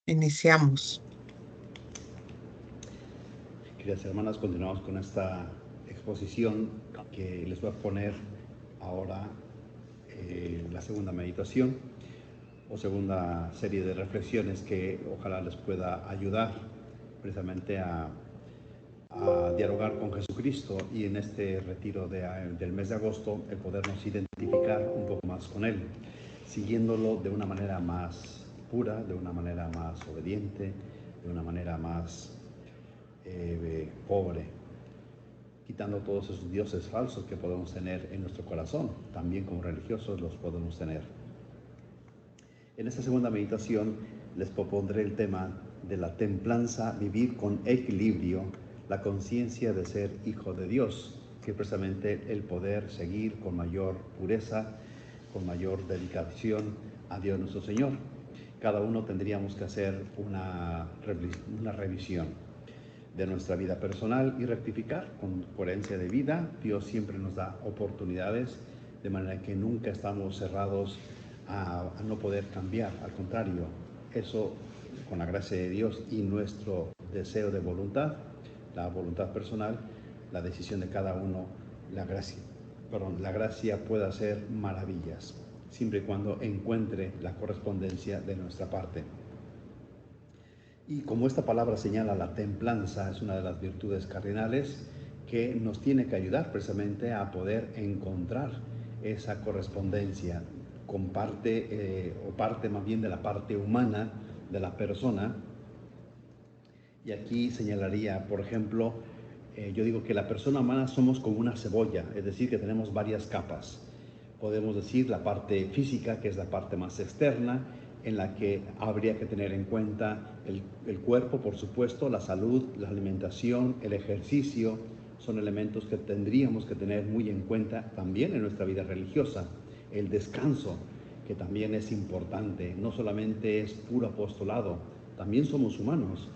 Iniciamos. Queridas hermanas, continuamos con esta exposición que les voy a poner ahora la segunda meditación o segunda serie de reflexiones que ojalá les pueda ayudar precisamente a dialogar con Jesucristo y en este retiro del mes de agosto el podernos identificar un poco más con Él, siguiéndolo de una manera más pura, de una manera más obediente, de una manera más pobre, quitando todos esos dioses falsos que podemos tener en nuestro corazón. También como religiosos los podemos tener. En esta segunda meditación les propondré el tema de la templanza, vivir con equilibrio, la conciencia de ser hijo de Dios, que es precisamente el poder seguir con mayor pureza, con mayor dedicación a Dios nuestro Señor. Cada uno tendríamos que hacer una revisión de nuestra vida personal y rectificar con coherencia de vida. Dios siempre nos da oportunidades, de manera que nunca estamos cerrados a no poder cambiar. Al contrario, eso con la gracia de Dios y nuestro deseo de voluntad, la voluntad personal, la decisión de cada uno, la gracia puede hacer maravillas, siempre y cuando encuentre la correspondencia de nuestra parte. Y como esta palabra señala, la templanza es una de las virtudes cardinales que nos tiene que ayudar precisamente a poder encontrar esa correspondencia con parte o parte más bien de la parte humana de la persona. Y aquí señalaría, por ejemplo, yo digo que la persona humana somos como una cebolla, es decir, que tenemos varias capas. Podemos decir la parte física, que es la parte más externa, en la que habría que tener en cuenta el cuerpo, por supuesto, la salud, la alimentación, el ejercicio, son elementos que tendríamos que tener muy en cuenta también en nuestra vida religiosa. El descanso, que también es importante, no solamente es puro apostolado, también somos humanos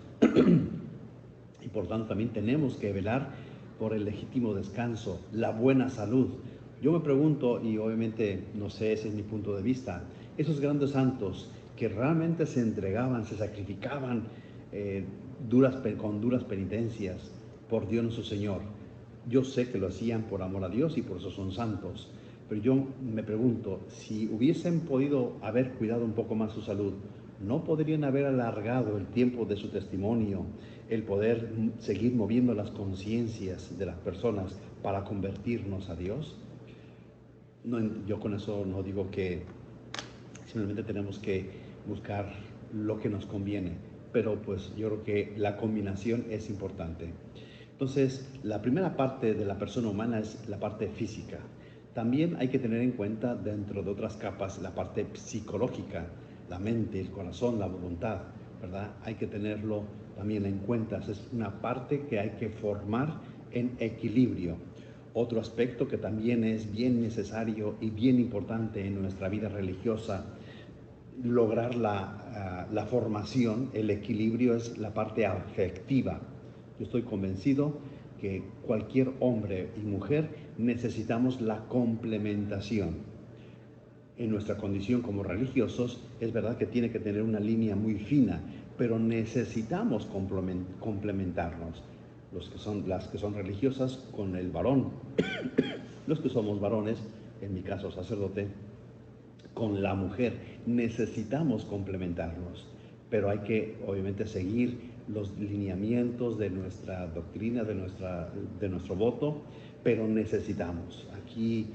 y por tanto también tenemos que velar por el legítimo descanso, la buena salud. Yo me pregunto, y obviamente no sé, ese es mi punto de vista, esos grandes santos que realmente se entregaban, se sacrificaban con duras penitencias por Dios nuestro Señor. Yo sé que lo hacían por amor a Dios y por eso son santos, pero yo me pregunto, si hubiesen podido haber cuidado un poco más su salud, ¿no podrían haber alargado el tiempo de su testimonio, el poder seguir moviendo las conciencias de las personas para convertirnos a Dios? No, yo con eso no digo que simplemente tenemos que buscar lo que nos conviene, pero pues yo creo que la combinación es importante. Entonces, la primera parte de la persona humana es la parte física. También hay que tener en cuenta, dentro de otras capas, la parte psicológica, la mente, el corazón, la voluntad, ¿verdad? Hay que tenerlo también en cuenta. Es una parte que hay que formar en equilibrio. Otro aspecto que también es bien necesario y bien importante en nuestra vida religiosa, lograr la formación, el equilibrio, es la parte afectiva. Yo estoy convencido que cualquier hombre y mujer necesitamos la complementación. En nuestra condición como religiosos, es verdad que tiene que tener una línea muy fina, pero necesitamos complementarnos. Las que son religiosas con el varón, los que somos varones, en mi caso sacerdote, con la mujer. Necesitamos complementarnos, pero hay que obviamente seguir los lineamientos de nuestra doctrina, de nuestro voto, pero necesitamos. Aquí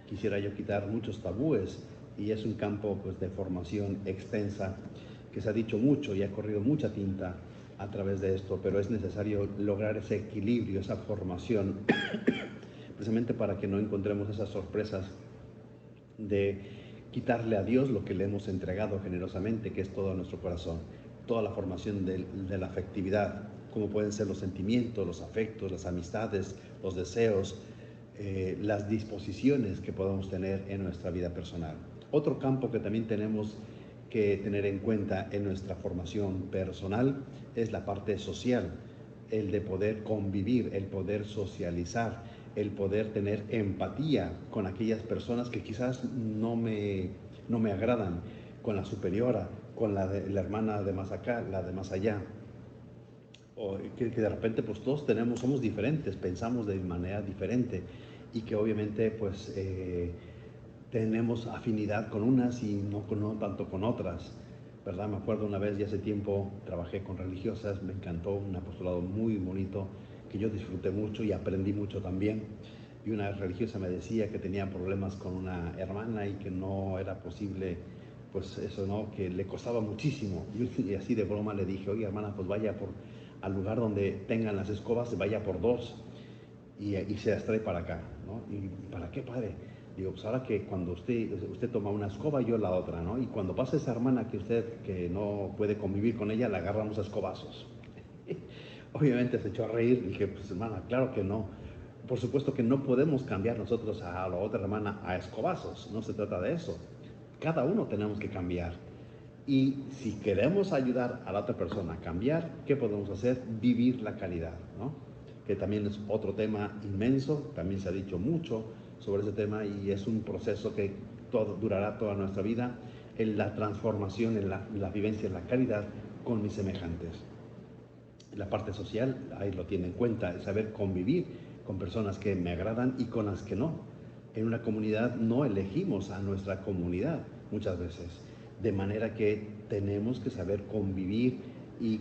quisiera yo quitar muchos tabúes y es un campo pues, de formación extensa que se ha dicho mucho y ha corrido mucha tinta a través de esto, pero es necesario lograr ese equilibrio, esa formación, precisamente para que no encontremos esas sorpresas de quitarle a Dios lo que le hemos entregado generosamente, que es todo nuestro corazón, toda la formación de la afectividad, como pueden ser los sentimientos, los afectos, las amistades, los deseos, las disposiciones que podamos tener en nuestra vida personal. Otro campo que también tenemos que tener en cuenta en nuestra formación personal es la parte social, el de poder convivir, el poder socializar, el poder tener empatía con aquellas personas que quizás no me agradan, con la superiora con la hermana de más acá, la de más allá. O que de repente pues todos somos diferentes, pensamos de manera diferente y que obviamente pues tenemos afinidad con unas y no tanto con otras, ¿verdad? Me acuerdo una vez, ya hace tiempo, trabajé con religiosas, me encantó, un apostolado muy bonito que yo disfruté mucho y aprendí mucho también. Y una religiosa me decía que tenía problemas con una hermana y que no era posible, pues eso, ¿no? Que le costaba muchísimo. Y así de broma le dije, oye hermana, pues vaya al lugar donde tengan las escobas, vaya por dos y se las trae para acá, ¿no? ¿Y para qué, padre? Digo, pues ahora que cuando usted toma una escoba, yo la otra, ¿no? Y cuando pasa esa hermana que no puede convivir con ella, la agarramos a escobazos. Obviamente se echó a reír, dije, pues hermana, claro que no. Por supuesto que no podemos cambiar nosotros a la otra hermana a escobazos, no se trata de eso. Cada uno tenemos que cambiar. Y si queremos ayudar a la otra persona a cambiar, ¿qué podemos hacer? Vivir la caridad, ¿no? Que también es otro tema inmenso, también se ha dicho mucho sobre ese tema y es un proceso que durará toda nuestra vida, en la transformación, en la vivencia, en la caridad con mis semejantes. La parte social, ahí lo tiene en cuenta, es saber convivir con personas que me agradan y con las que no. En una comunidad no elegimos a nuestra comunidad muchas veces, de manera que tenemos que saber convivir y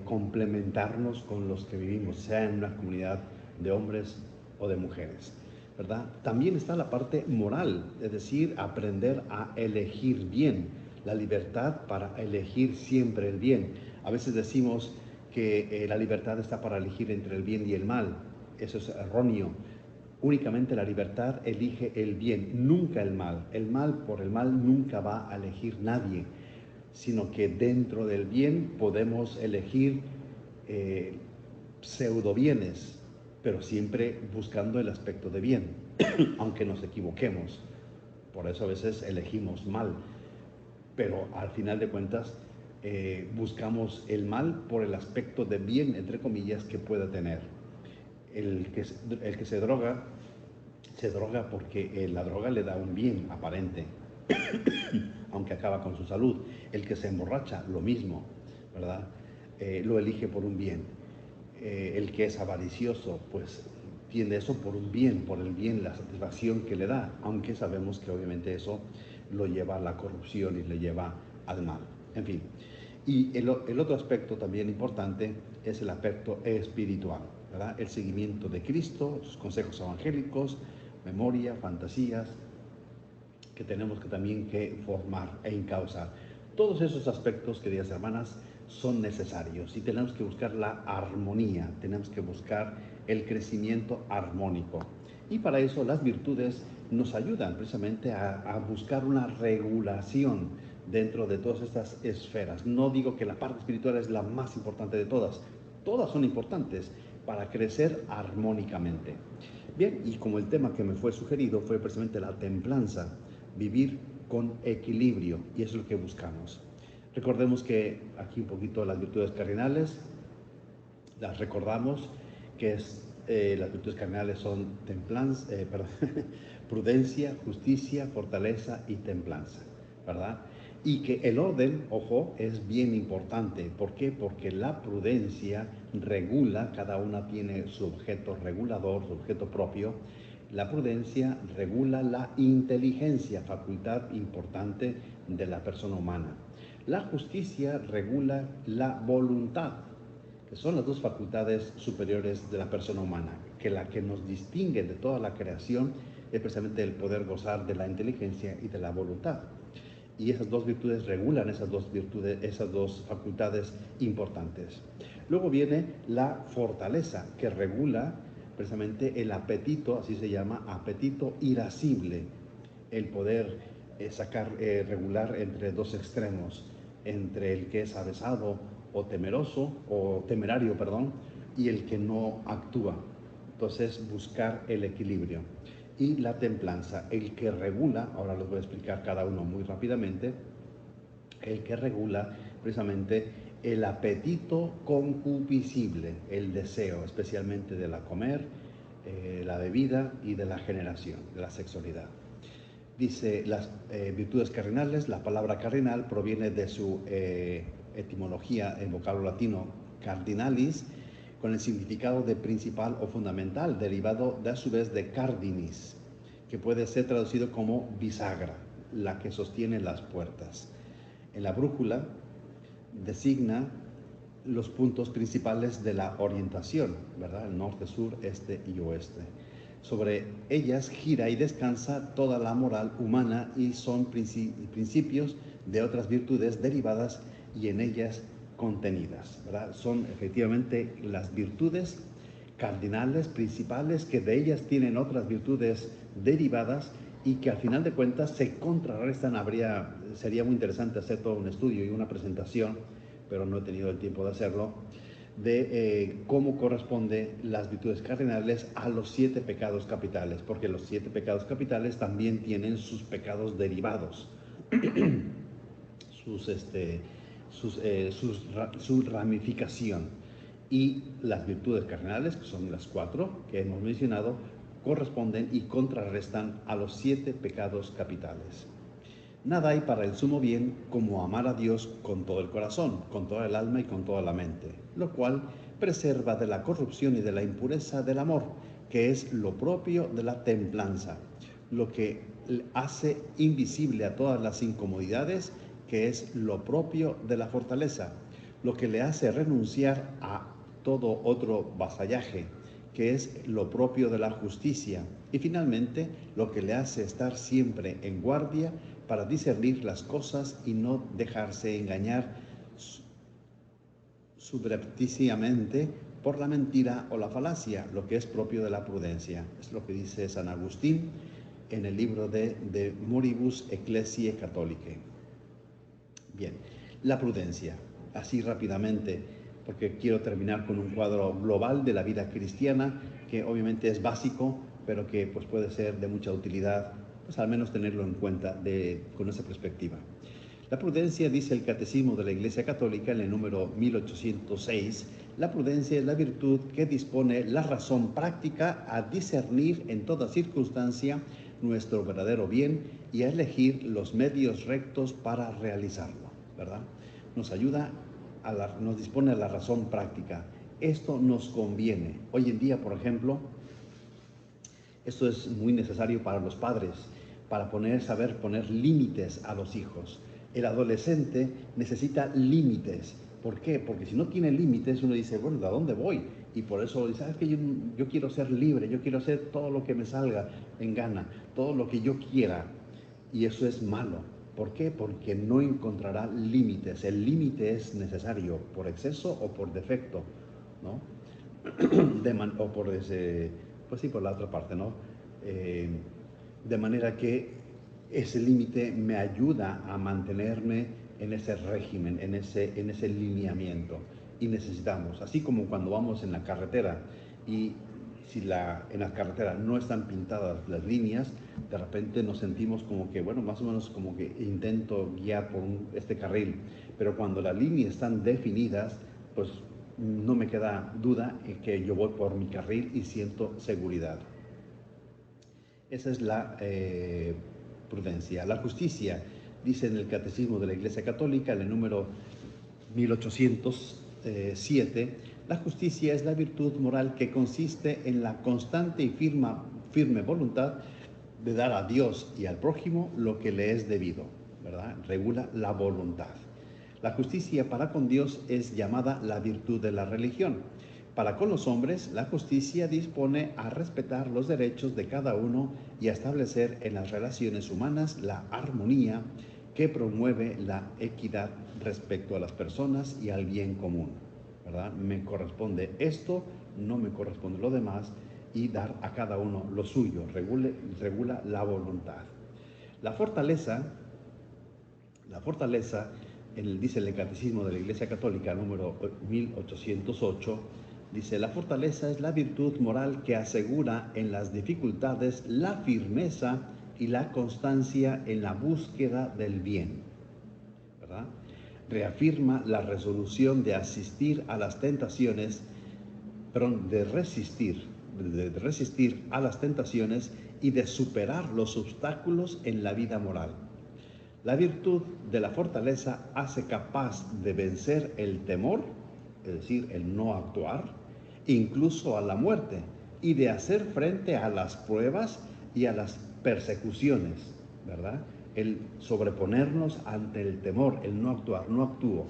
complementarnos con los que vivimos, sea en una comunidad de hombres o de mujeres, ¿verdad? También está la parte moral, es decir, aprender a elegir bien, la libertad para elegir siempre el bien. A veces decimos que la libertad está para elegir entre el bien y el mal. Eso es erróneo. Únicamente la libertad elige el bien, nunca el mal. El mal por el mal nunca va a elegir nadie, sino que dentro del bien podemos elegir pseudo bienes, pero siempre buscando el aspecto de bien, aunque nos equivoquemos. Por eso a veces elegimos mal, pero al final de cuentas buscamos el mal por el aspecto de bien, entre comillas, que pueda tener. El que se droga porque la droga le da un bien aparente, aunque acaba con su salud. El que se emborracha, lo mismo, ¿verdad? Lo elige por un bien. El que es avaricioso, pues tiene eso por un bien, por el bien, la satisfacción que le da, aunque sabemos que obviamente eso lo lleva a la corrupción y le lleva al mal. En fin. Y el otro aspecto también importante es el aspecto espiritual, ¿verdad? El seguimiento de Cristo, sus consejos evangélicos, memoria, fantasías, que tenemos que también que formar e encauzar. Todos esos aspectos, queridas hermanas, son necesarios y tenemos que buscar la armonía, tenemos que buscar el crecimiento armónico. Y para eso las virtudes nos ayudan precisamente a buscar una regulación dentro de todas estas esferas. No digo que la parte espiritual es la más importante de todas son importantes para crecer armónicamente. Bien, y como el tema que me fue sugerido fue precisamente la templanza, vivir con equilibrio, y eso es lo que buscamos. Recordemos que aquí un poquito las virtudes cardinales, las recordamos, que las virtudes cardinales son prudencia, justicia, fortaleza y templanza, ¿verdad? Y que el orden, ojo, es bien importante. ¿Por qué? Porque la prudencia regula, cada una tiene su objeto regulador, su objeto propio. La prudencia regula la inteligencia, facultad importante de la persona humana. La justicia regula la voluntad, que son las dos facultades superiores de la persona humana, que la que nos distingue de toda la creación es precisamente el poder gozar de la inteligencia y de la voluntad. Y esas dos virtudes regulan esas dos facultades importantes. Luego viene la fortaleza, que regula precisamente el apetito, así se llama, apetito irascible, el poder regular entre dos extremos, entre el que es avesado o temeroso, o temerario, perdón, y el que no actúa. Entonces, buscar el equilibrio. Y la templanza, el que regula, ahora les voy a explicar cada uno muy rápidamente, el que regula precisamente el apetito concupiscible, el deseo, especialmente de la comer, la bebida y de la generación, de la sexualidad. Dice las virtudes cardinales. La palabra cardinal proviene de su etimología en vocablo latino cardinalis, con el significado de principal o fundamental, derivado de a su vez de cardinis, que puede ser traducido como bisagra, la que sostiene las puertas. En la brújula designa los puntos principales de la orientación, ¿verdad? El norte, sur, este y oeste. Sobre ellas gira y descansa toda la moral humana y son principios de otras virtudes derivadas y en ellas contenidas, ¿verdad? Son efectivamente las virtudes cardinales, principales, que de ellas tienen otras virtudes derivadas y que al final de cuentas se contrarrestan. Sería muy interesante hacer todo un estudio y una presentación, pero no he tenido el tiempo de hacerlo, de cómo corresponden las virtudes cardinales a los 7 pecados capitales, porque los 7 pecados capitales también tienen sus pecados derivados, su ramificación. Y las virtudes cardinales, que son las 4 que hemos mencionado, corresponden y contrarrestan a los 7 pecados capitales. Nada hay para el sumo bien como amar a Dios con todo el corazón, con toda el alma y con toda la mente, lo cual preserva de la corrupción y de la impureza del amor, que es lo propio de la templanza, lo que hace invisible a todas las incomodidades, que es lo propio de la fortaleza, lo que le hace renunciar a todo otro vasallaje, que es lo propio de la justicia, y finalmente lo que le hace estar siempre en guardia para discernir las cosas y no dejarse engañar subrepticiamente por la mentira o la falacia, lo que es propio de la prudencia. Es lo que dice San Agustín en el libro de Moribus Ecclesiae Catholicae. Bien, la prudencia, así rápidamente, porque quiero terminar con un cuadro global de la vida cristiana, que obviamente es básico, pero que pues, puede ser de mucha utilidad, pues al menos tenerlo en cuenta con esa perspectiva. La prudencia, dice el Catecismo de la Iglesia Católica en el número 1806, la prudencia es la virtud que dispone la razón práctica a discernir en toda circunstancia nuestro verdadero bien y a elegir los medios rectos para realizarlo, ¿verdad? Nos ayuda, nos dispone a la razón práctica. Esto nos conviene. Hoy en día, por ejemplo, esto es muy necesario para los padres, para saber poner límites a los hijos. El adolescente necesita límites. ¿Por qué? Porque si no tiene límites, uno dice, bueno, ¿a dónde voy? Y por eso dice, ¿sabes qué? Yo quiero ser libre, yo quiero hacer todo lo que me salga en gana, todo lo que yo quiera. Y eso es malo. ¿Por qué? Porque no encontrará límites. El límite es necesario por exceso o por defecto, ¿no? O por pues sí, por la otra parte, ¿no? De manera que ese límite me ayuda a mantenerme en ese régimen, en ese lineamiento. Y necesitamos, así como cuando vamos en la carretera y si en la carretera no están pintadas las líneas, de repente nos sentimos como que, bueno, más o menos como que intento guiar por este carril, pero cuando las líneas están definidas, pues no me queda duda en que yo voy por mi carril y siento seguridad. Esa es la prudencia. La justicia, dice en el Catecismo de la Iglesia Católica, en el número 1807, la justicia es la virtud moral que consiste en la constante y firme voluntad de dar a Dios y al prójimo lo que le es debido, ¿verdad? Regula la voluntad. La justicia para con Dios es llamada la virtud de la religión. Para con los hombres, la justicia dispone a respetar los derechos de cada uno y a establecer en las relaciones humanas la armonía que promueve la equidad respecto a las personas y al bien común, ¿verdad? Me corresponde esto, no me corresponde lo demás, y dar a cada uno lo suyo. Regula la voluntad. La fortaleza, dice el Catecismo de la Iglesia Católica, número 1808, dice, la fortaleza es la virtud moral que asegura en las dificultades la firmeza y la constancia en la búsqueda del bien, ¿verdad? Reafirma la resolución de asistir a las tentaciones, de resistir a las tentaciones y de superar los obstáculos en la vida moral. La virtud de la fortaleza hace capaz de vencer el temor, es decir, el no actuar, incluso a la muerte, y de hacer frente a las pruebas y a las persecuciones, ¿verdad? El sobreponernos ante el temor, el no actuar, no actúo,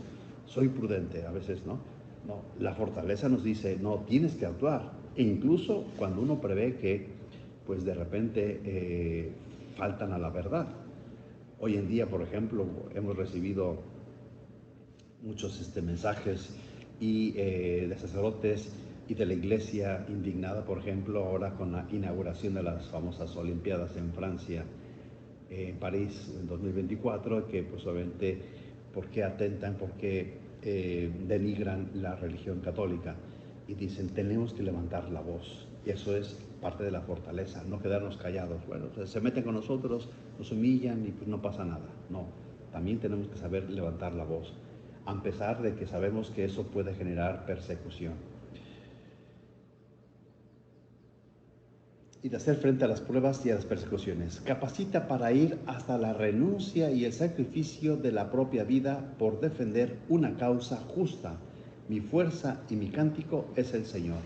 soy prudente, a veces no. No, la fortaleza nos dice, no, tienes que actuar, e incluso cuando uno prevé que, pues de repente, faltan a la verdad. Hoy en día, por ejemplo, hemos recibido muchos mensajes de sacerdotes y de la iglesia indignada, por ejemplo, ahora con la inauguración de las famosas Olimpiadas en Francia, en París, en 2024, que pues obviamente, ¿por qué atentan, por qué denigran la religión católica? Y dicen, tenemos que levantar la voz. Y eso es parte de la fortaleza, no quedarnos callados. Bueno, se meten con nosotros, nos humillan y pues no pasa nada. No, también tenemos que saber levantar la voz, a pesar de que sabemos que eso puede generar persecución. Y de hacer frente a las pruebas y a las persecuciones. Capacita para ir hasta la renuncia y el sacrificio de la propia vida por defender una causa justa. Mi fuerza y mi cántico es el Señor,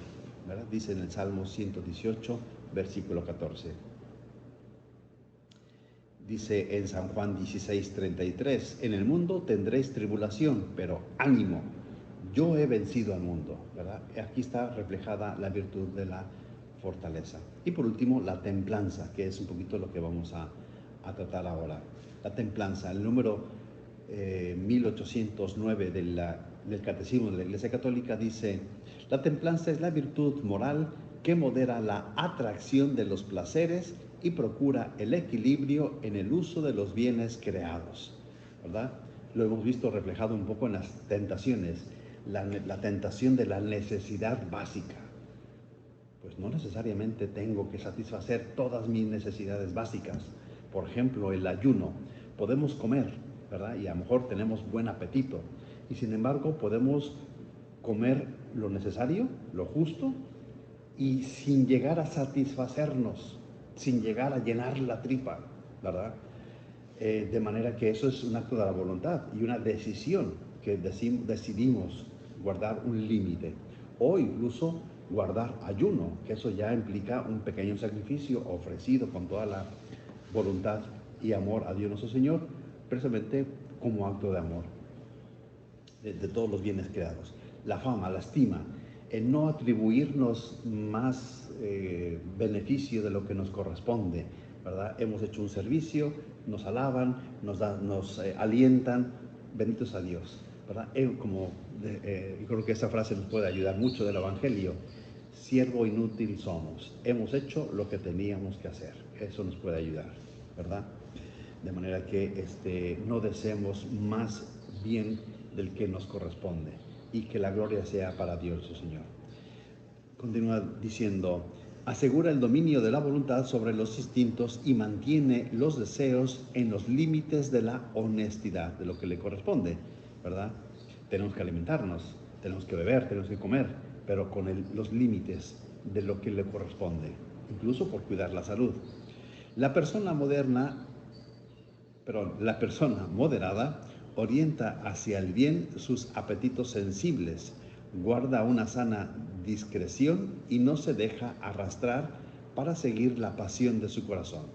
¿verdad? Dice en el Salmo 118, versículo 14. Dice en San Juan 16:33, en el mundo tendréis tribulación, pero ánimo, yo he vencido al mundo, ¿verdad? Aquí está reflejada la virtud de la fortaleza. Y por último, la templanza, que es un poquito lo que vamos a tratar ahora. La templanza, el número 1809 del Catecismo de la Iglesia Católica dice, la templanza es la virtud moral que modera la atracción de los placeres y procura el equilibrio en el uso de los bienes creados, ¿verdad? Lo hemos visto reflejado un poco en las tentaciones, la tentación de la necesidad básica. Pues no necesariamente tengo que satisfacer todas mis necesidades básicas. Por ejemplo, el ayuno. Podemos comer, ¿verdad? Y a lo mejor tenemos buen apetito. Y sin embargo, podemos comer lo necesario, lo justo, y sin llegar a satisfacernos, sin llegar a llenar la tripa, ¿verdad? De manera que eso es un acto de la voluntad y una decisión que decidimos guardar un límite. O incluso guardar ayuno, que eso ya implica un pequeño sacrificio ofrecido con toda la voluntad y amor a Dios nuestro Señor, precisamente como acto de amor de todos los bienes creados. La fama, la estima, el no atribuirnos más beneficio de lo que nos corresponde, ¿verdad? Hemos hecho un servicio, nos alaban, nos alientan, benditos a Dios, ¿verdad? Yo creo que esa frase nos puede ayudar mucho del Evangelio. Siervo inútil somos, hemos hecho lo que teníamos que hacer, eso nos puede ayudar, ¿verdad? De manera que no deseemos más bien del que nos corresponde y que la gloria sea para Dios su Señor. Continúa diciendo, asegura el dominio de la voluntad sobre los instintos y mantiene los deseos en los límites de la honestidad, de lo que le corresponde, ¿verdad? Tenemos que alimentarnos, tenemos que beber, tenemos que comer, pero con los límites de lo que le corresponde, incluso por cuidar la salud. La persona moderada orienta hacia el bien sus apetitos sensibles, guarda una sana discreción y no se deja arrastrar para seguir la pasión de su corazón,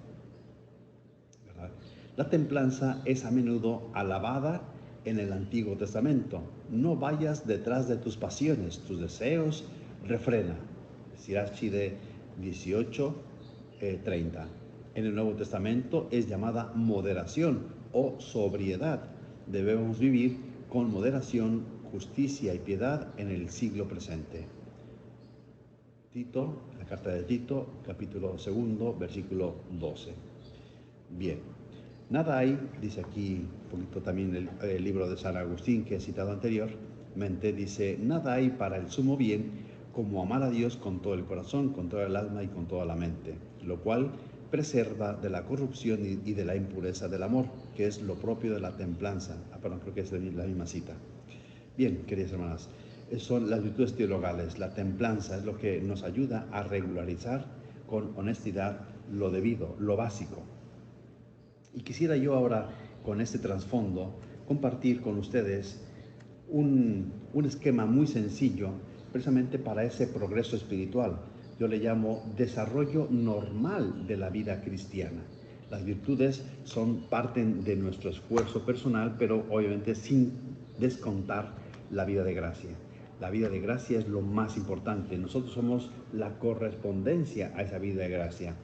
¿verdad? La templanza es a menudo alabada en el Antiguo Testamento. No vayas detrás de tus pasiones, tus deseos, refrena. Sirachi de 18:30. En el Nuevo Testamento es llamada moderación o sobriedad. Debemos vivir con moderación, justicia y piedad en el siglo presente. Tito, la carta de Tito, capítulo 2, versículo 12. Bien, nada hay, dice aquí un poquito también el libro de San Agustín que he citado anteriormente, dice, nada hay para el sumo bien como amar a Dios con todo el corazón, con toda el alma y con toda la mente, lo cual preserva de la corrupción y de la impureza del amor, que es lo propio de la templanza. Perdón, creo que es la misma cita. Bien, queridas hermanas, son las virtudes teologales. La templanza es lo que nos ayuda a regularizar con honestidad lo debido, lo básico. Y quisiera yo ahora, con este trasfondo, compartir con ustedes un esquema muy sencillo, precisamente para ese progreso espiritual. Yo le llamo desarrollo normal de la vida cristiana. Las virtudes parten de nuestro esfuerzo personal, pero obviamente sin descontar la vida de gracia. La vida de gracia es lo más importante. Nosotros somos la correspondencia a esa vida de gracia.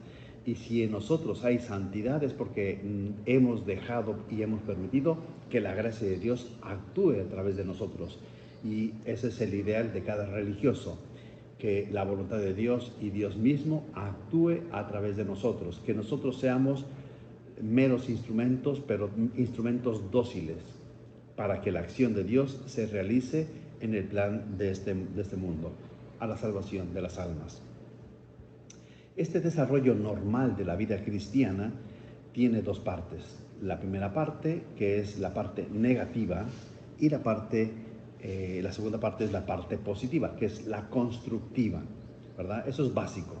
Y si en nosotros hay santidad es porque hemos dejado y hemos permitido que la gracia de Dios actúe a través de nosotros. Y ese es el ideal de cada religioso, que la voluntad de Dios y Dios mismo actúe a través de nosotros, que nosotros seamos meros instrumentos, pero instrumentos dóciles, para que la acción de Dios se realice en el plan de este mundo, a la salvación de las almas. Este desarrollo normal de la vida cristiana tiene dos partes. La primera parte, que es la parte negativa, y la segunda parte es la parte positiva, que es la constructiva, ¿verdad? Eso es básico.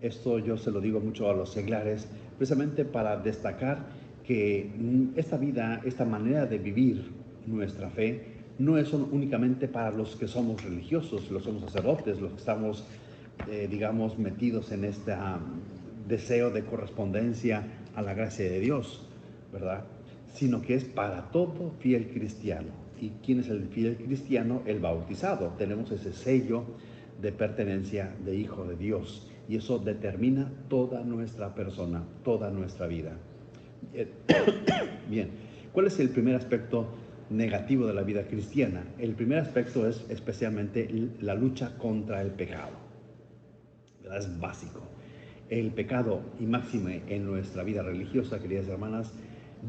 Esto yo se lo digo mucho a los seglares, precisamente para destacar que esta vida, esta manera de vivir nuestra fe, no es únicamente para los que somos religiosos, los somos sacerdotes, los que estamos digamos, metidos en este deseo de correspondencia a la gracia de Dios, ¿verdad? Sino que es para todo fiel cristiano. ¿Y quién es el fiel cristiano? El bautizado. Tenemos ese sello de pertenencia de hijo de Dios. Y eso determina toda nuestra persona, toda nuestra vida. Bien, ¿cuál es el primer aspecto negativo de la vida cristiana? El primer aspecto es especialmente la lucha contra el pecado. Es básico. El pecado, y máxime en nuestra vida religiosa, queridas hermanas,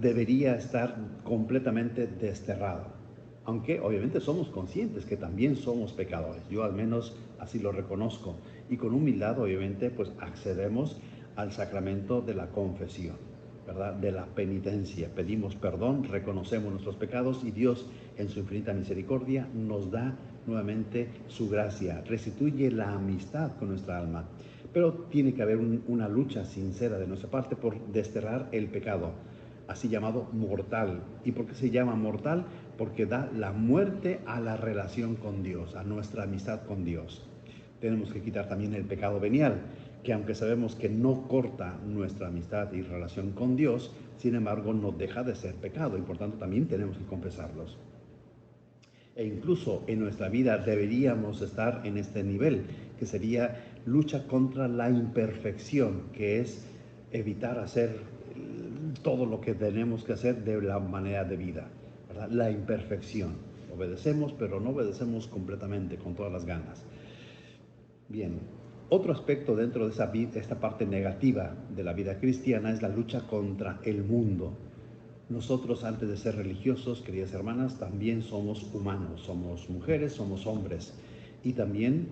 debería estar completamente desterrado. Aunque obviamente somos conscientes que también somos pecadores. Yo al menos así lo reconozco. Y con humildad, obviamente, pues accedemos al sacramento de la confesión, ¿verdad? De la penitencia. Pedimos perdón, reconocemos nuestros pecados y Dios, en su infinita misericordia, nos da nuevamente su gracia, restituye la amistad con nuestra alma. Pero tiene que haber una lucha sincera de nuestra parte por desterrar el pecado, así llamado mortal. ¿Y por qué se llama mortal? Porque da la muerte a la relación con Dios, a nuestra amistad con Dios. Tenemos que quitar también el pecado venial, que aunque sabemos que no corta nuestra amistad y relación con Dios, sin embargo no deja de ser pecado y por tanto también tenemos que confesarlos. E incluso en nuestra vida deberíamos estar en este nivel, que sería lucha contra la imperfección, que es evitar hacer todo lo que tenemos que hacer de la manera debida, ¿verdad? La imperfección. Obedecemos, pero no obedecemos completamente, con todas las ganas. Bien, otro aspecto dentro de esta parte negativa de la vida cristiana es la lucha contra el mundo. Nosotros, antes de ser religiosos, queridas hermanas, también somos humanos, somos mujeres, somos hombres y también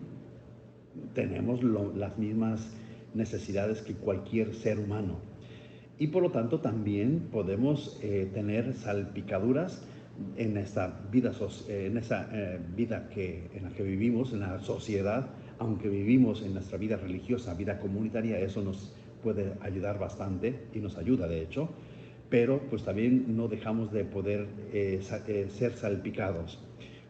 tenemos las mismas necesidades que cualquier ser humano. Y por lo tanto también podemos tener salpicaduras en esta vida, en la que vivimos, en la sociedad. Aunque vivimos en nuestra vida religiosa, vida comunitaria, eso nos puede ayudar bastante y nos ayuda de hecho, pero pues también no dejamos de poder ser salpicados.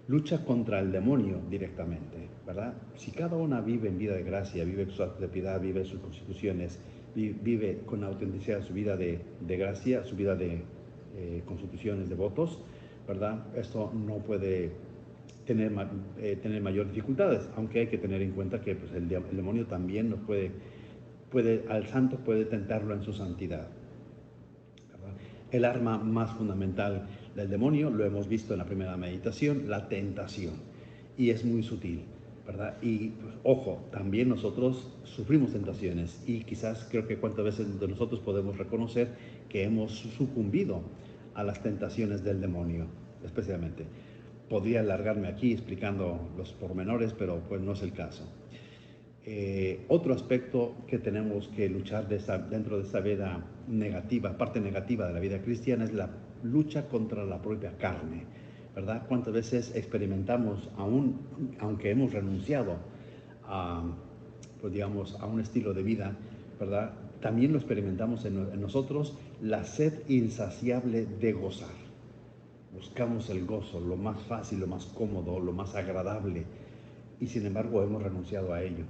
Lucha contra el demonio directamente, ¿verdad? Si cada una vive en vida de gracia, vive sus actos de piedad, vive sus constituciones, vive con autenticidad su vida de gracia, su vida de constituciones, de votos, ¿verdad? Esto no puede tener mayores dificultades, aunque hay que tener en cuenta que pues, el demonio también nos al santo puede tentarlo en su santidad. El arma más fundamental del demonio, lo hemos visto en la primera meditación, la tentación, y es muy sutil, ¿verdad? Y pues, ojo, también nosotros sufrimos tentaciones y quizás creo que cuántas veces de nosotros podemos reconocer que hemos sucumbido a las tentaciones del demonio, especialmente. Podría alargarme aquí explicando los pormenores, pero pues no es el caso. Otro aspecto que tenemos que luchar dentro de esta vida negativa, parte negativa de la vida cristiana, es la lucha contra la propia carne, ¿verdad? ¿Cuántas veces experimentamos, aunque hemos renunciado a, pues digamos, a un estilo de vida, ¿verdad? también lo experimentamos en nosotros, la sed insaciable de gozar. Buscamos el gozo, lo más fácil, lo más cómodo, lo más agradable, y sin embargo hemos renunciado a ello.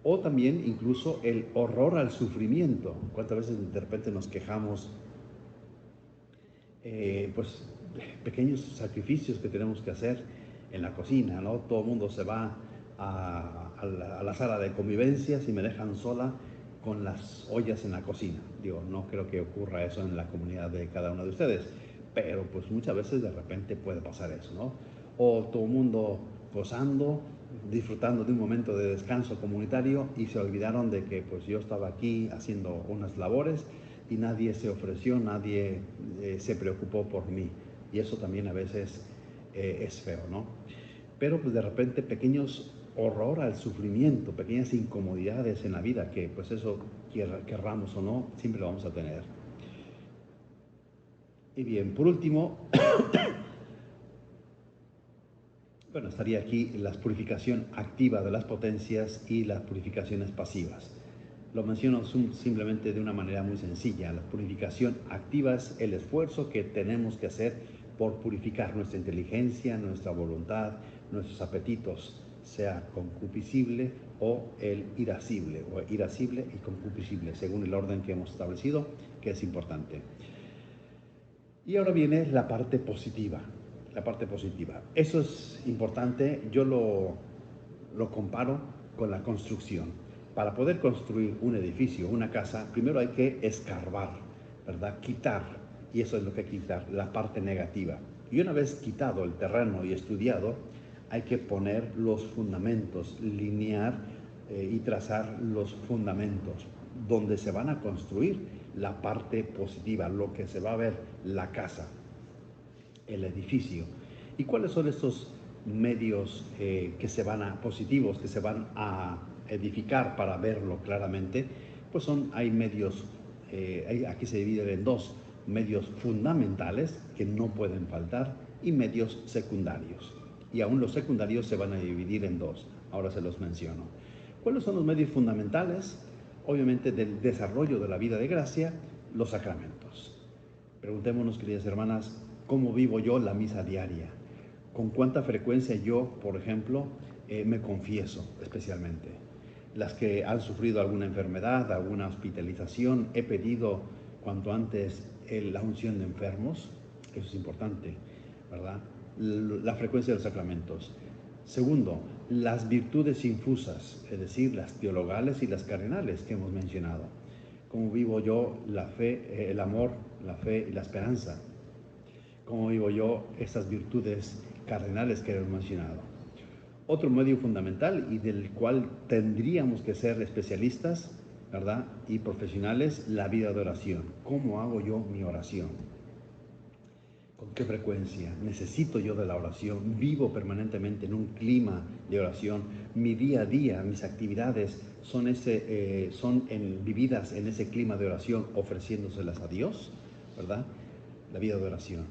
O también incluso el horror al sufrimiento. ¿Cuántas veces de repente nos quejamos pues pequeños sacrificios que tenemos que hacer en la cocina, ¿no? Todo el mundo se va a la sala de convivencias y me dejan sola con las ollas en la cocina. Digo, no creo que ocurra eso en la comunidad de cada uno de ustedes, pero pues muchas veces de repente puede pasar eso, ¿no? O todo el mundo gozando, disfrutando de un momento de descanso comunitario y se olvidaron de que pues yo estaba aquí haciendo unas labores y nadie se ofreció, nadie se preocupó por mí. Y eso también a veces es feo, ¿no? Pero pues de repente pequeños horror al sufrimiento, pequeñas incomodidades en la vida, que pues eso, querramos o no, siempre lo vamos a tener. Y bien, por último, bueno, estaría aquí la purificación activa de las potencias y las purificaciones pasivas. Lo menciono simplemente de una manera muy sencilla. La purificación activa es el esfuerzo que tenemos que hacer por purificar nuestra inteligencia, nuestra voluntad, nuestros apetitos, sea concupiscible o el irascible, o irascible y concupiscible, según el orden que hemos establecido, que es importante. Y ahora viene la parte positiva. La parte positiva. Eso es importante, yo lo comparo con la construcción. Para poder construir un edificio, una casa, primero hay que escarbar, ¿verdad? Quitar, y eso es lo que hay que quitar, la parte negativa. Y una vez quitado el terreno y estudiado, hay que poner los fundamentos, linear y trazar los fundamentos, donde se van a construir la parte positiva, lo que se va a ver, la casa, el edificio. ¿Y cuáles son estos medios que se van a, positivos, que se van a edificar para verlo claramente? Pues hay medios, aquí se dividen en dos, medios fundamentales que no pueden faltar y medios secundarios. Y aún los secundarios se van a dividir en dos, ahora se los menciono. ¿Cuáles son los medios fundamentales? Obviamente del desarrollo de la vida de gracia, los sacramentos. Preguntémonos, queridas hermanas, ¿cómo vivo yo la misa diaria? ¿Con cuánta frecuencia yo, por ejemplo, me confieso especialmente? Las que han sufrido alguna enfermedad, alguna hospitalización, he pedido cuanto antes la unción de enfermos, eso es importante, ¿verdad? La frecuencia de los sacramentos. Segundo, las virtudes infusas, es decir, las teologales y las cardenales que hemos mencionado. ¿Cómo vivo yo la fe, el amor, la fe y la esperanza? ¿Cómo vivo yo estas virtudes cardenales que hemos mencionado? Otro medio fundamental y del cual tendríamos que ser especialistas, ¿verdad? Y profesionales, la vida de oración. ¿Cómo hago yo mi oración? ¿Con qué frecuencia? ¿Necesito yo de la oración? ¿Vivo permanentemente en un clima de oración? Mi día a día, mis actividades son vividas en ese clima de oración, ofreciéndoselas a Dios, ¿verdad? La vida de oración.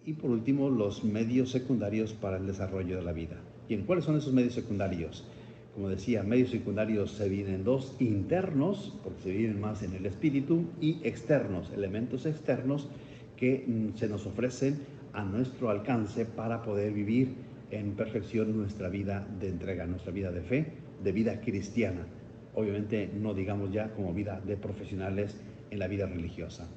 Y por último, los medios secundarios para el desarrollo de la vida. Bien, ¿cuáles son esos medios secundarios? Como decía, medios secundarios se dividen en dos: internos, porque se viven más en el espíritu, y externos, elementos externos que se nos ofrecen a nuestro alcance para poder vivir en perfección nuestra vida de entrega, nuestra vida de fe, de vida cristiana. Obviamente no digamos ya como vida de profesionales en la vida religiosa.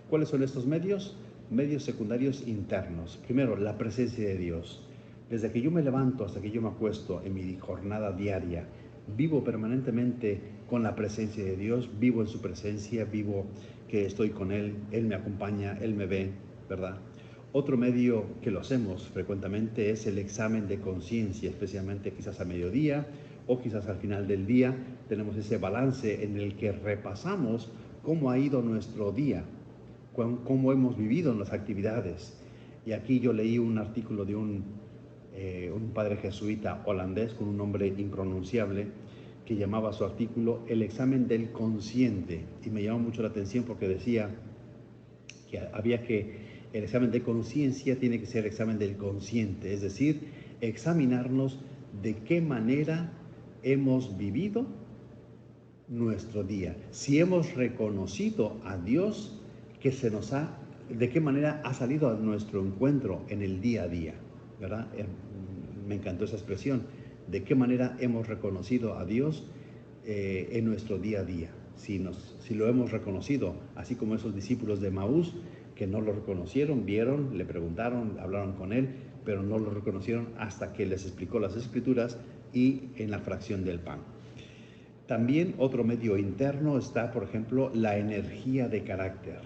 ¿Cuáles son estos medios? Medios secundarios internos. Primero, la presencia de Dios. Desde que yo me levanto hasta que yo me acuesto en mi jornada diaria, vivo permanentemente con la presencia de Dios, vivo en su presencia, vivo que estoy con Él, Él me acompaña, Él me ve, ¿verdad? Otro medio que lo hacemos frecuentemente es el examen de conciencia, especialmente quizás a mediodía o quizás al final del día. Tenemos ese balance en el que repasamos cómo ha ido nuestro día, cómo hemos vivido en las actividades. Y aquí yo leí un artículo de un padre jesuita holandés con un nombre impronunciable, que llamaba su artículo El examen del consciente, y me llamó mucho la atención porque decía que el examen de conciencia tiene que ser el examen del consciente, es decir, examinarnos de qué manera hemos vivido nuestro día. Si hemos reconocido a Dios que de qué manera ha salido a nuestro encuentro en el día a día, ¿verdad? Me encantó esa expresión. De qué manera hemos reconocido a Dios en nuestro día a día. Si lo hemos reconocido, así como esos discípulos de Maús que no lo reconocieron, vieron, le preguntaron, hablaron con él, pero no lo reconocieron hasta que les explicó las Escrituras y en la fracción del pan. También otro medio interno está, por ejemplo, la energía de carácter.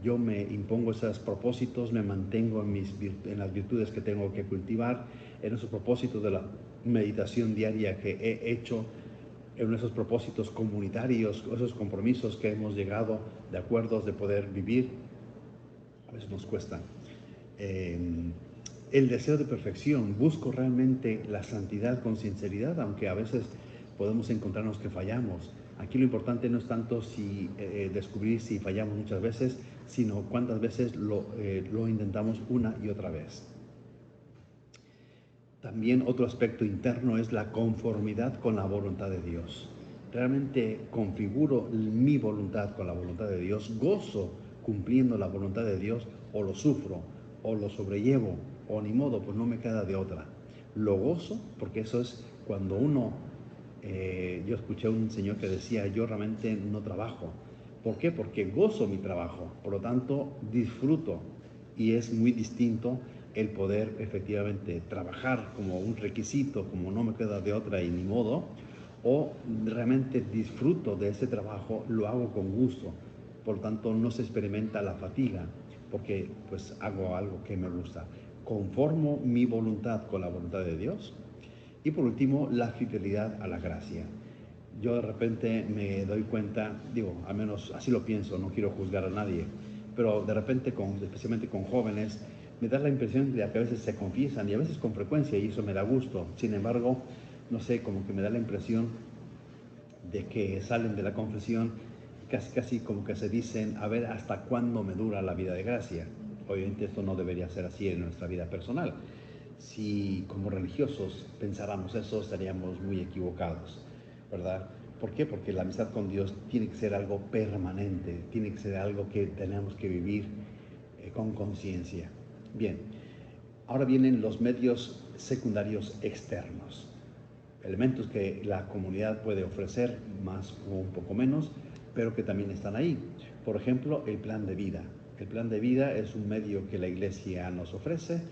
Yo me impongo esos propósitos, me mantengo en las virtudes que tengo que cultivar, en esos propósitos de la meditación diaria que he hecho, en esos propósitos comunitarios, esos compromisos que hemos llegado de acuerdos de poder vivir. A veces nos cuesta. El deseo de perfección, busco realmente la santidad con sinceridad, aunque a veces podemos encontrarnos que fallamos. Aquí lo importante no es tanto descubrir si fallamos muchas veces, sino cuántas veces lo intentamos una y otra vez. También otro aspecto interno es la conformidad con la voluntad de Dios. Realmente configuro mi voluntad con la voluntad de Dios, gozo cumpliendo la voluntad de Dios, o lo sufro, o lo sobrellevo, o ni modo, pues no me queda de otra. Lo gozo porque eso es cuando uno, yo escuché a un señor que decía, yo realmente no trabajo. ¿Por qué? Porque gozo mi trabajo, por lo tanto disfruto, y es muy distinto el poder efectivamente trabajar como un requisito, como no me queda de otra y ni modo, o realmente disfruto de ese trabajo, lo hago con gusto, por lo tanto no se experimenta la fatiga, porque pues hago algo que me gusta. Conformo mi voluntad con la voluntad de Dios. Y por último, la fidelidad a la gracia. Yo de repente me doy cuenta, digo, al menos así lo pienso, no quiero juzgar a nadie, pero de repente, especialmente con jóvenes, me da la impresión de que a veces se confiesan, y a veces con frecuencia, y eso me da gusto. Sin embargo, no sé, como que me da la impresión de que salen de la confesión casi como que se dicen, a ver hasta cuándo me dura la vida de gracia. Obviamente esto no debería ser así en nuestra vida personal. Si como religiosos pensáramos eso, estaríamos muy equivocados, ¿verdad? ¿Por qué? Porque la amistad con Dios tiene que ser algo permanente, tiene que ser algo que tenemos que vivir con conciencia. Bien, ahora vienen los medios secundarios externos, elementos que la comunidad puede ofrecer más o un poco menos, pero que también están ahí. Por ejemplo, el plan de vida. El plan de vida es un medio que la Iglesia nos ofrece,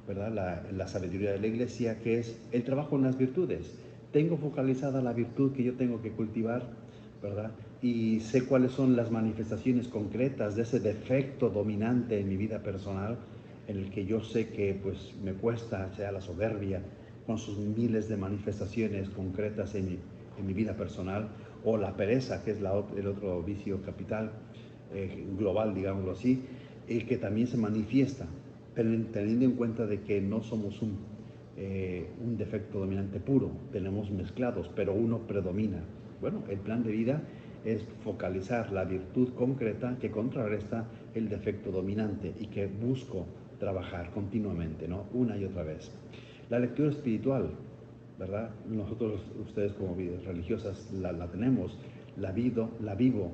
¿verdad? La sabiduría de la Iglesia, que es el trabajo en las virtudes. Tengo focalizada la virtud que yo tengo que cultivar, ¿verdad? Y sé cuáles son las manifestaciones concretas de ese defecto dominante en mi vida personal, en el que yo sé que pues me cuesta, sea la soberbia, con sus miles de manifestaciones concretas en mi vida personal, o la pereza, que es el otro vicio capital, global, digámoslo así, que también se manifiesta, teniendo en cuenta de que no somos un defecto dominante puro, tenemos mezclados, pero uno predomina. Bueno, el plan de vida es focalizar la virtud concreta que contrarresta el defecto dominante y que busco trabajar continuamente, ¿no? Una y otra vez. La lectura espiritual, ¿verdad? Nosotros, ustedes como vidas religiosas, la tenemos, la vivo,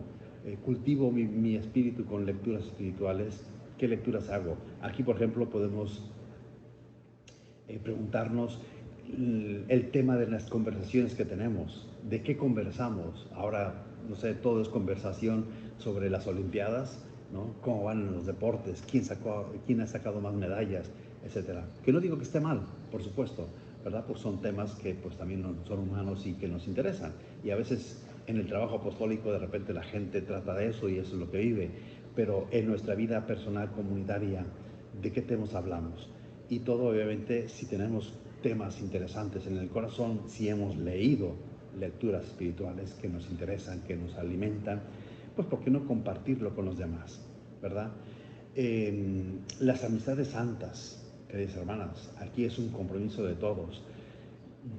cultivo mi espíritu con lecturas espirituales. ¿Qué lecturas hago? Aquí, por ejemplo, podemos preguntarnos el tema de las conversaciones que tenemos, de qué conversamos. Ahora, no sé, todo es conversación sobre las Olimpiadas, ¿no? Cómo van en los deportes, quién ha sacado más medallas, etcétera. Que no digo que esté mal, por supuesto, ¿verdad? Pues son temas que pues también son humanos y que nos interesan. Y a veces en el trabajo apostólico de repente la gente trata de eso y eso es lo que vive. Pero en nuestra vida personal, comunitaria, ¿de qué temas hablamos? Y todo obviamente si tenemos temas interesantes en el corazón, si hemos leído lecturas espirituales que nos interesan, que nos alimentan, pues ¿por qué no compartirlo con los demás? ¿Verdad? Las amistades santas, queridas hermanas, aquí es un compromiso de todos.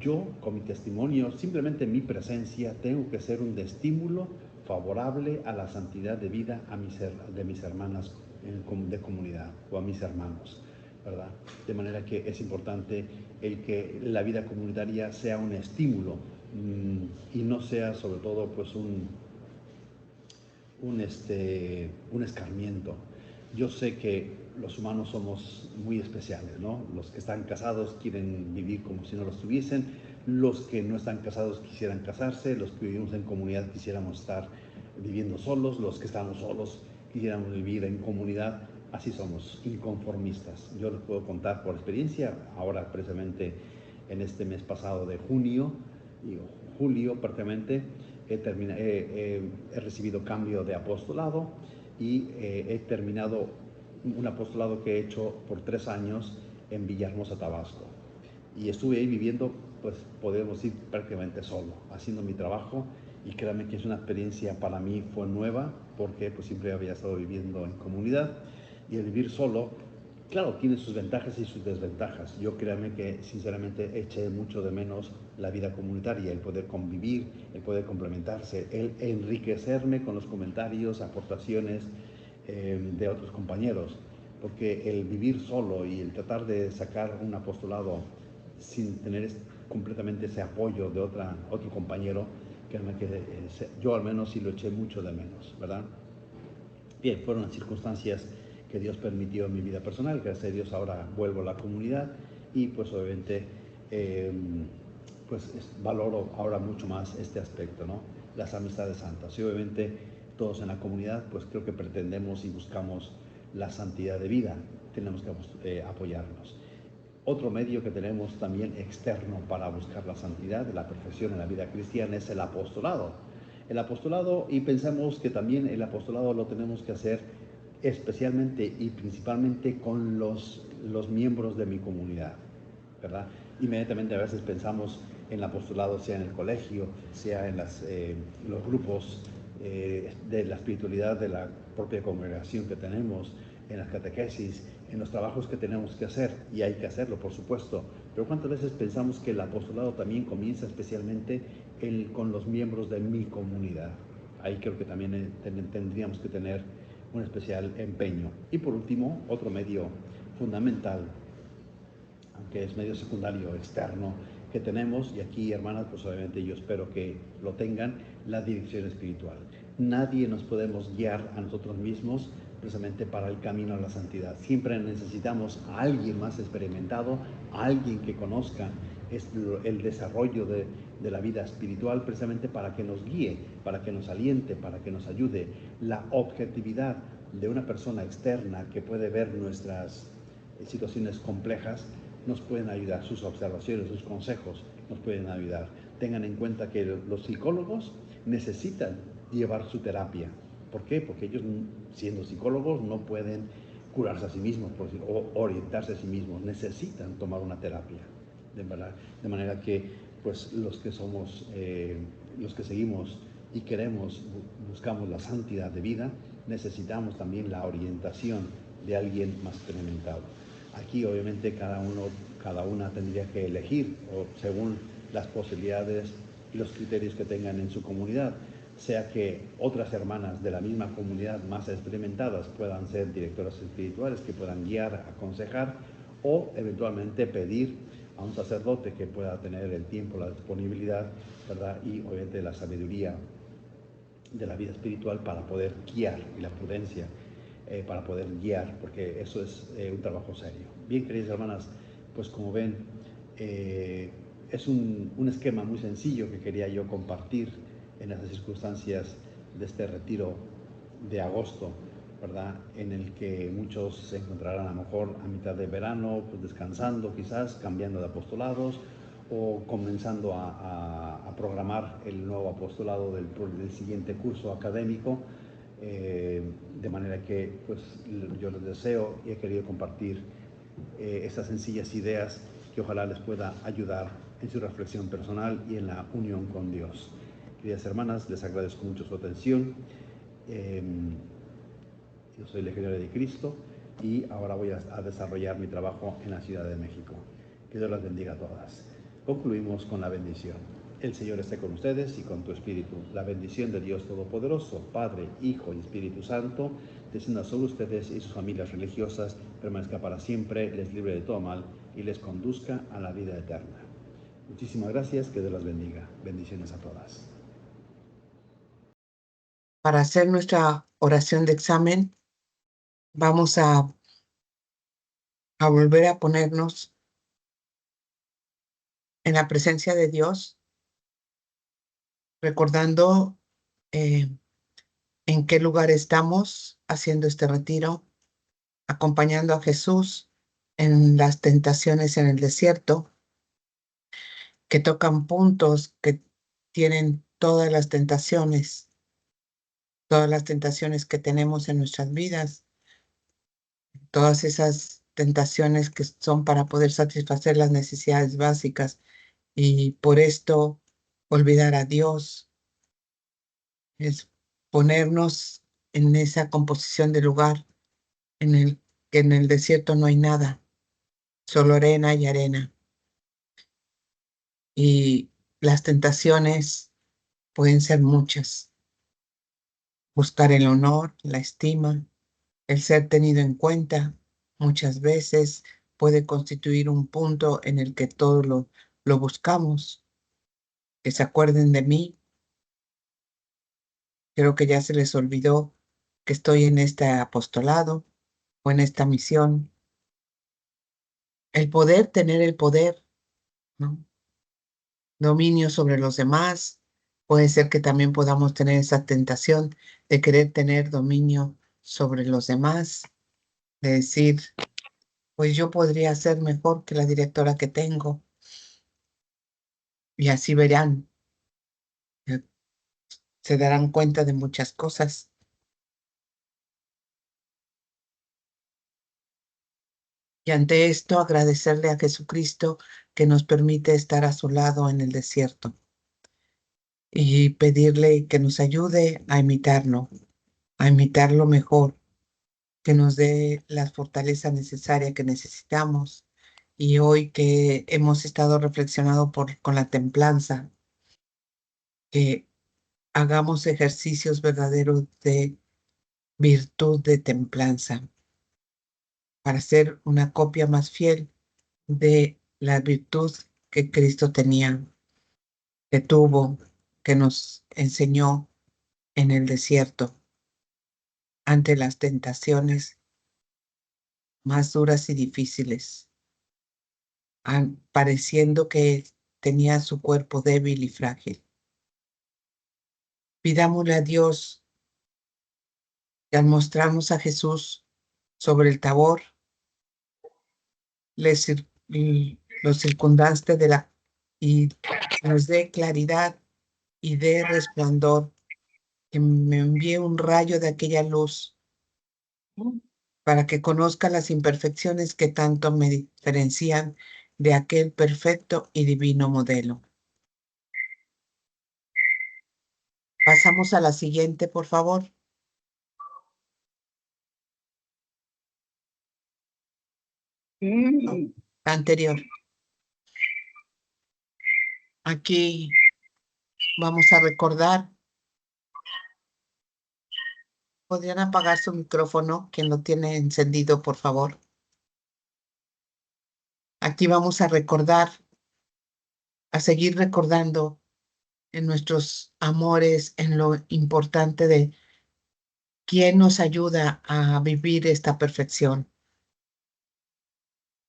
Yo, con mi testimonio, simplemente mi presencia, tengo que ser un estímulo favorable a la santidad de vida de mis hermanas de comunidad o a mis hermanos, ¿verdad? De manera que es importante el que la vida comunitaria sea un estímulo y no sea sobre todo pues un escarmiento. Yo sé que los humanos somos muy especiales, ¿no? Los que están casados quieren vivir como si no lo estuviesen, los que no están casados quisieran casarse, los que vivimos en comunidad quisiéramos estar viviendo solos, los que estamos solos quisiéramos vivir en comunidad. Así somos, inconformistas. Yo les puedo contar por experiencia, ahora precisamente en este mes pasado de junio, y julio prácticamente, he recibido cambio de apostolado y he terminado un apostolado que he hecho por 3 años en Villahermosa, Tabasco. Y estuve ahí viviendo, pues podemos decir, prácticamente solo, haciendo mi trabajo, y créanme que es una experiencia para mí, fue nueva, porque pues siempre había estado viviendo en comunidad, y el vivir solo, claro, tiene sus ventajas y sus desventajas. Yo créanme que sinceramente eché mucho de menos la vida comunitaria, el poder convivir, el poder complementarse, el enriquecerme con los comentarios, aportaciones de otros compañeros, porque el vivir solo y el tratar de sacar un apostolado sin tener completamente ese apoyo de otro compañero, créanme que yo al menos sí lo eché mucho de menos, ¿verdad? Bien, fueron las circunstancias que Dios permitió en mi vida personal. Gracias a Dios ahora vuelvo a la comunidad y pues obviamente valoro ahora mucho más este aspecto, ¿no? Las amistades santas. Y obviamente todos en la comunidad pues creo que pretendemos y buscamos la santidad de vida. Tenemos que apoyarnos. Otro medio que tenemos también externo para buscar la santidad, la perfección en la vida cristiana, es el apostolado. El apostolado, y pensamos que también el apostolado lo tenemos que hacer especialmente y principalmente con los miembros de mi comunidad, ¿verdad? Inmediatamente a veces pensamos en el apostolado, sea en el colegio, sea en los grupos de la espiritualidad de la propia congregación que tenemos, en las catequesis, en los trabajos que tenemos que hacer, y hay que hacerlo, por supuesto. Pero ¿cuántas veces pensamos que el apostolado también comienza especialmente con los miembros de mi comunidad? Ahí creo que también tendríamos que tener un especial empeño. Y por último, otro medio fundamental, aunque es medio secundario, externo, que tenemos, y aquí, hermanas, pues obviamente yo espero que lo tengan, la dirección espiritual. Nadie nos podemos guiar a nosotros mismos precisamente para el camino a la santidad. Siempre necesitamos a alguien más experimentado, a alguien que conozca el desarrollo de la vida espiritual, precisamente para que nos guíe, para que nos aliente, para que nos ayude. La objetividad de una persona externa que puede ver nuestras situaciones complejas nos pueden ayudar, sus observaciones, sus consejos nos pueden ayudar. Tengan en cuenta que los psicólogos necesitan llevar su terapia. ¿Por qué? Porque ellos, siendo psicólogos, no pueden curarse a sí mismos, por decir, o orientarse a sí mismos, necesitan tomar una terapia, de manera que pues los que somos, los que seguimos y buscamos la santidad de vida, necesitamos también la orientación de alguien más experimentado. Aquí obviamente cada una tendría que elegir según las posibilidades y los criterios que tengan en su comunidad, sea que otras hermanas de la misma comunidad más experimentadas puedan ser directoras espirituales que puedan guiar, aconsejar, o eventualmente pedir a un sacerdote que pueda tener el tiempo, la disponibilidad, ¿verdad? Y obviamente la sabiduría de la vida espiritual para poder guiar, y la prudencia para poder guiar, porque eso es un trabajo serio. Bien, queridas hermanas, pues como ven, es un esquema muy sencillo que quería yo compartir en las circunstancias de este retiro de agosto, ¿verdad? En el que muchos se encontrarán a lo mejor a mitad de verano, pues descansando quizás, cambiando de apostolados, o comenzando a programar el nuevo apostolado del siguiente curso académico, de manera que pues yo les deseo y he querido compartir estas sencillas ideas que ojalá les pueda ayudar en su reflexión personal y en la unión con Dios. Queridas hermanas, les agradezco mucho su atención. Yo soy legionario de Cristo y ahora voy a desarrollar mi trabajo en la Ciudad de México. Que Dios las bendiga a todas. Concluimos con la bendición. El Señor esté con ustedes y con tu espíritu. La bendición de Dios Todopoderoso, Padre, Hijo y Espíritu Santo, descienda sobre ustedes y sus familias religiosas, permanezca para siempre, les libre de todo mal y les conduzca a la vida eterna. Muchísimas gracias, que Dios las bendiga. Bendiciones a todas. Para hacer nuestra oración de examen, vamos a volver a ponernos en la presencia de Dios, recordando en qué lugar estamos haciendo este retiro, acompañando a Jesús en las tentaciones en el desierto, que tocan puntos que tienen todas las tentaciones que tenemos en nuestras vidas, todas esas tentaciones que son para poder satisfacer las necesidades básicas y por esto olvidar a Dios, es ponernos en esa composición de lugar en el que en el desierto no hay nada, solo arena y arena. Y las tentaciones pueden ser muchas. Buscar el honor, la estima, el ser tenido en cuenta, muchas veces puede constituir un punto en el que todo lo buscamos. Que se acuerden de mí. Creo que ya se les olvidó que estoy en este apostolado o en esta misión. El poder, tener el poder, ¿no? Dominio sobre los demás. Puede ser que también podamos tener esa tentación de querer tener dominio sobre los demás, de decir, pues yo podría ser mejor que la directora que tengo. Y así verán, eh, se darán cuenta de muchas cosas. Y ante esto, agradecerle a Jesucristo que nos permite estar a su lado en el desierto y pedirle que nos ayude a imitarlo mejor, que nos dé la fortaleza necesaria que necesitamos. Y hoy que hemos estado reflexionando con la templanza, que hagamos ejercicios verdaderos de virtud de templanza para ser una copia más fiel de la virtud que Cristo tenía, que tuvo, que nos enseñó en el desierto ante las tentaciones más duras y difíciles, pareciendo que tenía su cuerpo débil y frágil. Pidámosle a Dios que al mostrarnos a Jesús sobre el Tabor, lo circundaste y nos dé claridad y dé resplandor, que me envíe un rayo de aquella luz para que conozca las imperfecciones que tanto me diferencian de aquel perfecto y divino modelo. Pasamos a la siguiente, por favor. No, la anterior. Aquí vamos a recordar. ¿Podrían apagar su micrófono? Quien lo tiene encendido, por favor. Aquí vamos a recordar, a seguir recordando en nuestros amores, en lo importante de quién nos ayuda a vivir esta perfección.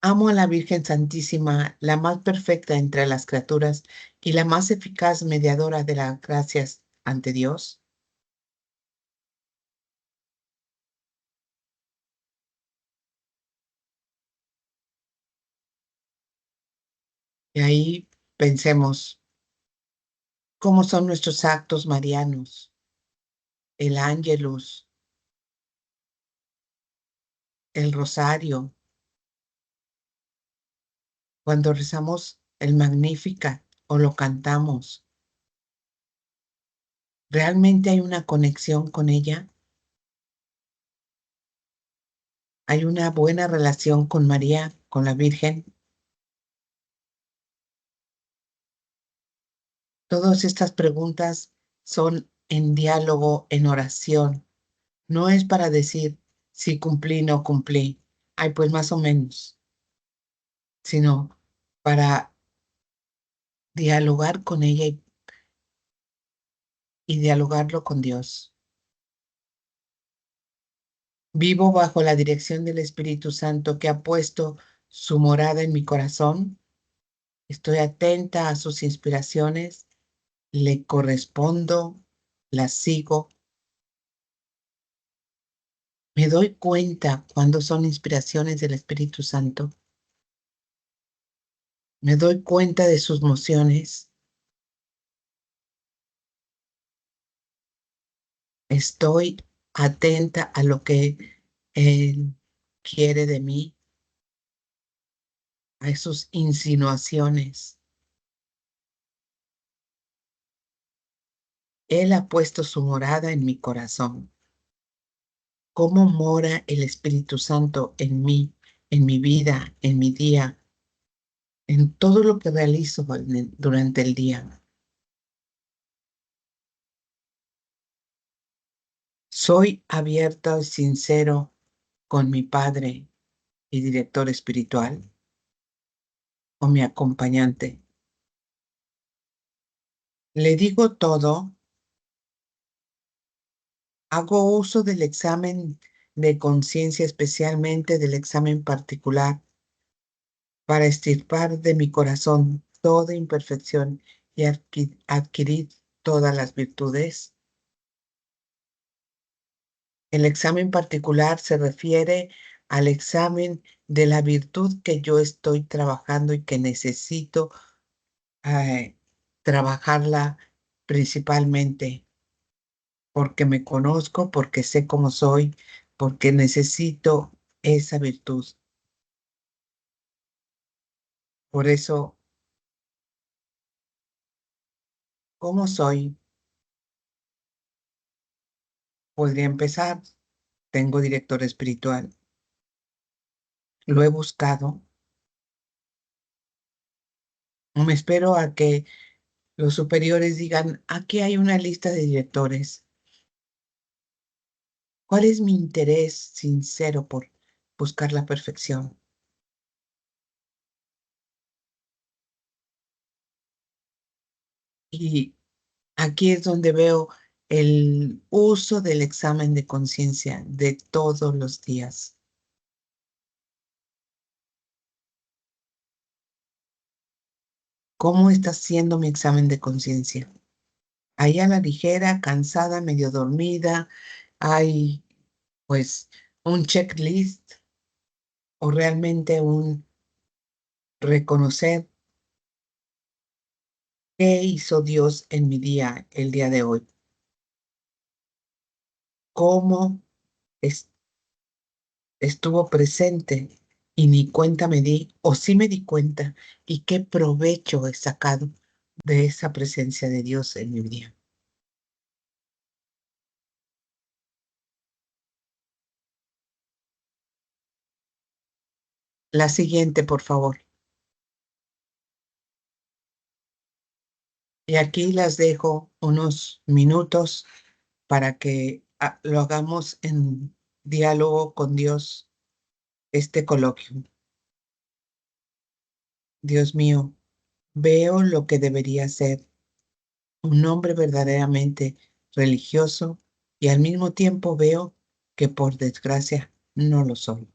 Amo a la Virgen Santísima, la más perfecta entre las criaturas y la más eficaz mediadora de las gracias ante Dios. Y ahí pensemos cómo son nuestros actos marianos, el ángelus, el rosario, cuando rezamos el Magnificat o lo cantamos. ¿Realmente hay una conexión con ella? ¿Hay una buena relación con María, con la Virgen? Todas estas preguntas son en diálogo, en oración. No es para decir si cumplí, no cumplí. Ay, pues más o menos. Sino para dialogar con ella y dialogarlo con Dios. Vivo bajo la dirección del Espíritu Santo que ha puesto su morada en mi corazón. Estoy atenta a sus inspiraciones, le correspondo, las sigo. Me doy cuenta cuando son inspiraciones del Espíritu Santo. Me doy cuenta de sus mociones. Estoy atenta a lo que Él quiere de mí, a sus insinuaciones. Él ha puesto su morada en mi corazón. ¿Cómo mora el Espíritu Santo en mí, en mi vida, en mi día, en todo lo que realizo durante el día? Soy abierto y sincero con mi Padre y director espiritual o mi acompañante. Le digo todo, hago uso del examen de conciencia, especialmente del examen particular, para extirpar de mi corazón toda imperfección y adquirir todas las virtudes. El examen particular se refiere al examen de la virtud que yo estoy trabajando y que necesito eh, trabajarla principalmente porque me conozco, porque sé cómo soy, porque necesito esa virtud. Por eso, ¿cómo soy? Podría empezar. Tengo director espiritual. Lo he buscado. Me espero a que los superiores digan, aquí hay una lista de directores. ¿Cuál es mi interés sincero por buscar la perfección? Y aquí es donde veo el uso del examen de conciencia de todos los días. ¿Cómo está siendo mi examen de conciencia? Ahí a la ligera, cansada, medio dormida, hay pues un checklist o realmente un reconocer qué hizo Dios en mi día, el día de hoy. Cómo es- estuvo presente y ni cuenta me di, o sí me di cuenta, y qué provecho he sacado de esa presencia de Dios en mi día. La siguiente, por favor. Y aquí las dejo unos minutos para que lo hagamos en diálogo con Dios, este coloquio. Dios mío, veo lo que debería ser un hombre verdaderamente religioso y al mismo tiempo veo que por desgracia no lo soy.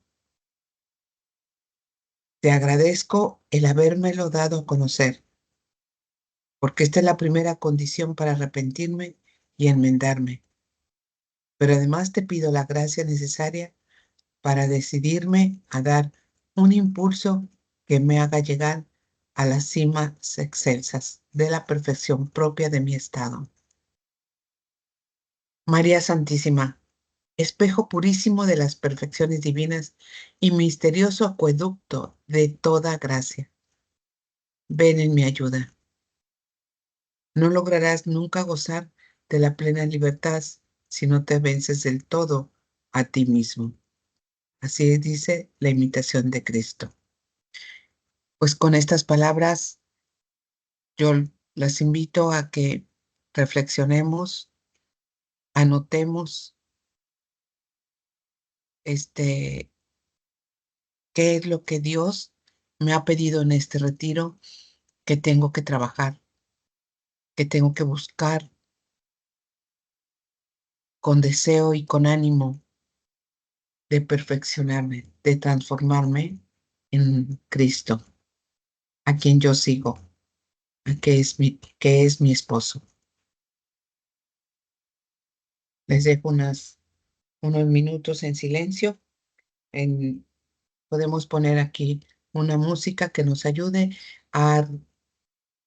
Te agradezco el habérmelo dado a conocer, porque esta es la primera condición para arrepentirme y enmendarme. Pero además te pido la gracia necesaria para decidirme a dar un impulso que me haga llegar a las cimas excelsas de la perfección propia de mi estado. María Santísima, espejo purísimo de las perfecciones divinas y misterioso acueducto de toda gracia, ven en mi ayuda. No lograrás nunca gozar de la plena libertad si no te vences del todo a ti mismo. Así dice la imitación de Cristo. Pues con estas palabras yo las invito a que reflexionemos, anotemos qué es lo que Dios me ha pedido en este retiro que tengo que trabajar, que tengo que buscar con deseo y con ánimo de perfeccionarme, de transformarme en Cristo, a quien yo sigo, que es mi esposo. Les dejo unos minutos en silencio. En, podemos poner aquí una música que nos ayude a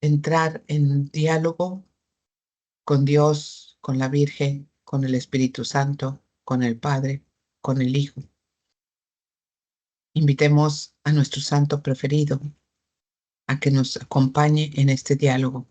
entrar en diálogo con Dios, con la Virgen, con el Espíritu Santo, con el Padre, con el Hijo. Invitemos a nuestro santo preferido a que nos acompañe en este diálogo.